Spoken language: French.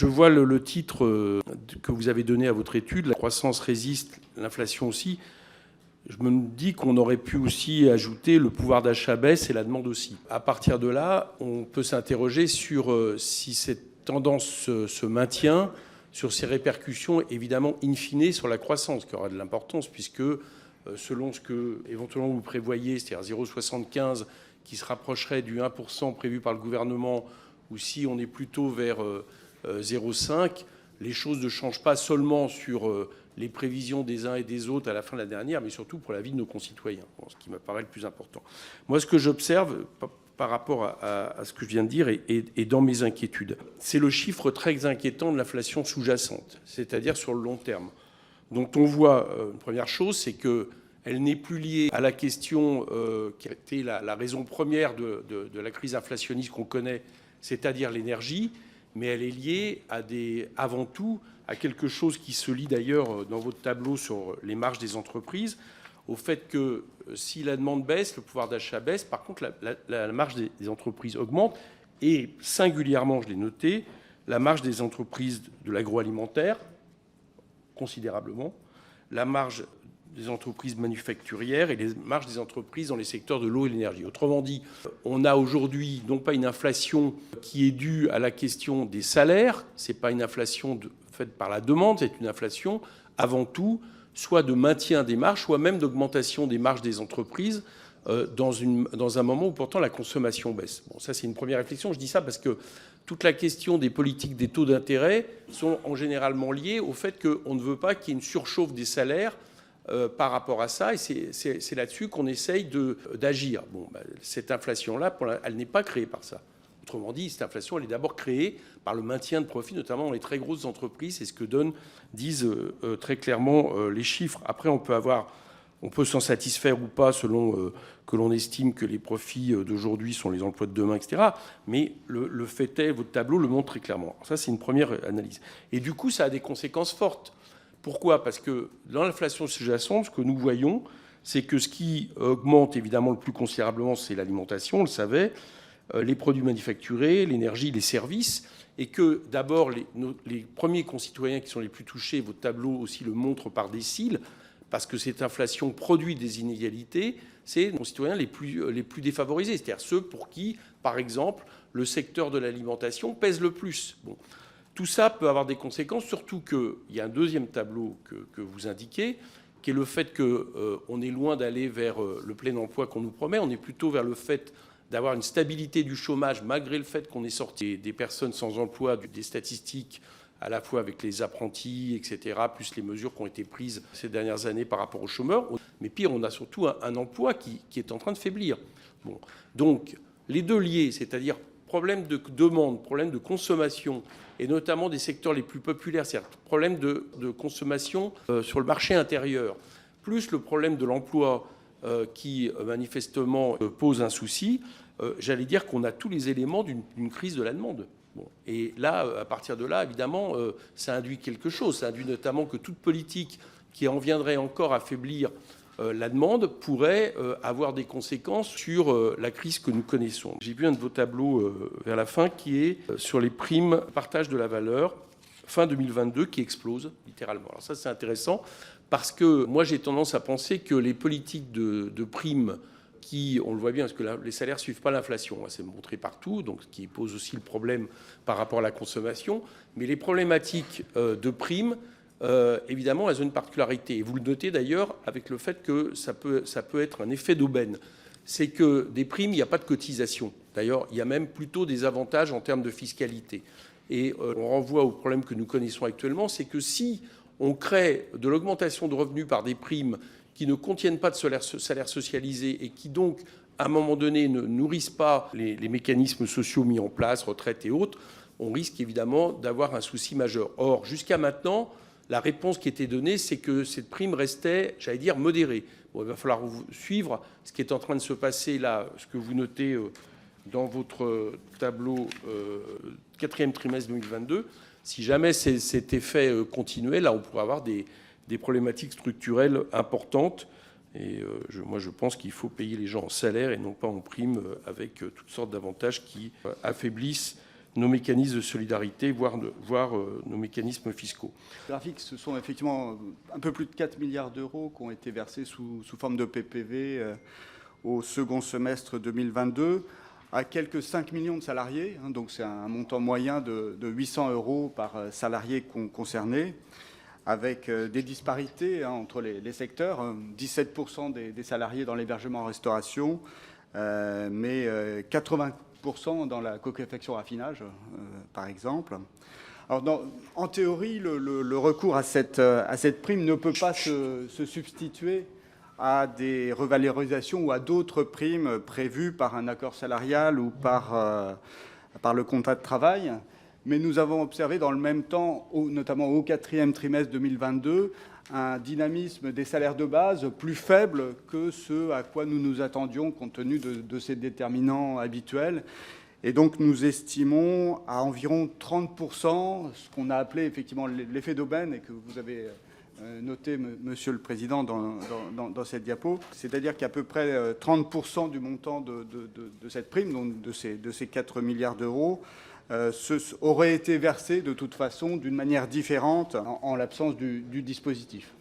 Je vois le titre que vous avez donné à votre étude, la croissance résiste, l'inflation aussi. Je me dis qu'on aurait pu aussi ajouter le pouvoir d'achat baisse et la demande aussi. À partir de là, on peut s'interroger sur si cette tendance se maintient, sur ses répercussions, évidemment, in fine, sur la croissance, qui aura de l'importance, puisque selon ce que éventuellement vous prévoyez, c'est-à-dire 0,75 qui se rapprocherait du 1% prévu par le gouvernement, ou si on est plutôt vers 0,5, les choses ne changent pas seulement sur les prévisions des uns et des autres à la fin de la dernière, mais surtout pour la vie de nos concitoyens, ce qui me paraît le plus important. Moi, ce que j'observe par rapport à ce que je viens de dire et dans mes inquiétudes, c'est le chiffre très inquiétant de l'inflation sous-jacente, c'est-à-dire sur le long terme. Donc on voit, une première chose, c'est qu'elle n'est plus liée à la question qui a été la raison première de la crise inflationniste qu'on connaît, c'est-à-dire l'énergie, mais elle est liée avant tout à quelque chose qui se lit d'ailleurs dans votre tableau sur les marges des entreprises, au fait que si la demande baisse, le pouvoir d'achat baisse, par contre la marge des entreprises augmente, et singulièrement, je l'ai noté, la marge des entreprises de l'agroalimentaire, considérablement, la marge des entreprises manufacturières et les marges des entreprises dans les secteurs de l'eau et de l'énergie. Autrement dit, on a aujourd'hui non pas une inflation qui est due à la question des salaires, ce n'est pas une inflation faite par la demande, c'est une inflation avant tout soit de maintien des marges, soit même d'augmentation des marges des entreprises dans un moment où pourtant la consommation baisse. Bon, ça c'est une première réflexion. Je dis ça parce que toute la question des politiques des taux d'intérêt sont en généralement liées au fait qu'on ne veut pas qu'il y ait une surchauffe des salaires par rapport à ça, et c'est là-dessus qu'on essaye d'agir. Bon, cette inflation-là, elle n'est pas créée par ça. Autrement dit, cette inflation, elle est d'abord créée par le maintien de profits, notamment dans les très grosses entreprises. C'est ce que disent très clairement les chiffres. Après, on peut s'en satisfaire ou pas selon que l'on estime que les profits d'aujourd'hui sont les emplois de demain, etc. Mais le fait est, votre tableau le montre très clairement. Ça, c'est une première analyse. Et du coup, ça a des conséquences fortes. Pourquoi ? Parce que dans l'inflation sous-jacente, ce que nous voyons, c'est que ce qui augmente évidemment le plus considérablement, c'est l'alimentation, on le savait, les produits manufacturés, l'énergie, les services, et que d'abord les premiers concitoyens qui sont les plus touchés, votre tableau aussi le montre par décile, parce que cette inflation produit des inégalités, c'est les concitoyens les plus défavorisés, c'est-à-dire ceux pour qui, par exemple, le secteur de l'alimentation pèse le plus. Bon. Tout ça peut avoir des conséquences, surtout qu'il y a un deuxième tableau que vous indiquez, qui est le fait qu'on est loin d'aller vers le plein emploi qu'on nous promet. On est plutôt vers le fait d'avoir une stabilité du chômage, malgré le fait qu'on est sorti des personnes sans emploi, des statistiques, à la fois avec les apprentis, etc., plus les mesures qui ont été prises ces dernières années par rapport aux chômeurs. Mais pire, on a surtout un emploi qui est en train de faiblir. Bon. Donc, les deux liés, c'est-à-dire problème de demande, problème de consommation, et notamment des secteurs les plus populaires, c'est-à-dire problème de consommation sur le marché intérieur, plus le problème de l'emploi qui manifestement pose un souci, j'allais dire qu'on a tous les éléments d'une crise de la demande. Bon. Et là, à partir de là, évidemment, ça induit quelque chose. Ça induit notamment que toute politique qui en viendrait encore à affaiblir la demande pourrait avoir des conséquences sur la crise que nous connaissons. J'ai vu un de vos tableaux vers la fin qui est sur les primes partage de la valeur fin 2022 qui explose littéralement. Alors ça c'est intéressant parce que moi j'ai tendance à penser que les politiques de primes qui, on le voit bien, parce que les salaires ne suivent pas l'inflation, c'est montré partout, donc ce qui pose aussi le problème par rapport à la consommation, mais les problématiques de primes, évidemment, elles ont une particularité. Et vous le notez d'ailleurs avec le fait que ça peut être un effet d'aubaine. C'est que des primes, il n'y a pas de cotisation. D'ailleurs, il y a même plutôt des avantages en termes de fiscalité. Et on renvoie au problème que nous connaissons actuellement, c'est que si on crée de l'augmentation de revenus par des primes qui ne contiennent pas de salaire socialisé et qui donc, à un moment donné, ne nourrissent pas les mécanismes sociaux mis en place, retraite et autres, on risque évidemment d'avoir un souci majeur. Or, jusqu'à maintenant, la réponse qui était donnée, c'est que cette prime restait, j'allais dire, modérée. Bon, il va falloir suivre ce qui est en train de se passer là, ce que vous notez dans votre tableau 4e trimestre 2022. Si jamais cet effet continuait, là, on pourrait avoir des problématiques structurelles importantes. Et moi, je pense qu'il faut payer les gens en salaire et non pas en prime avec toutes sortes d'avantages qui affaiblissent nos mécanismes de solidarité, voire nos mécanismes fiscaux. Graphique, ce sont effectivement un peu plus de 4 milliards d'euros qui ont été versés sous forme de PPV au second semestre 2022 à quelques 5 millions de salariés. Donc c'est un montant moyen de 800 euros par salarié concerné, avec des disparités entre les secteurs. 17% des salariés dans l'hébergement-restauration, mais 80% dans la coquefaction raffinage, par exemple. Alors, en théorie, le recours à cette prime ne peut pas se substituer à des revalorisations ou à d'autres primes prévues par un accord salarial ou par le contrat de travail. Mais nous avons observé dans le même temps, notamment au 4e trimestre 2022, un dynamisme des salaires de base plus faible que ce à quoi nous nous attendions compte tenu de ces déterminants habituels. Et donc nous estimons à environ 30%, ce qu'on a appelé effectivement l'effet d'aubaine et que vous avez noté, Monsieur le Président, dans cette diapo. C'est-à-dire qu'à peu près 30% du montant de cette prime, donc de ces 4 milliards d'euros, aurait été versé de toute façon d'une manière différente en l'absence du dispositif.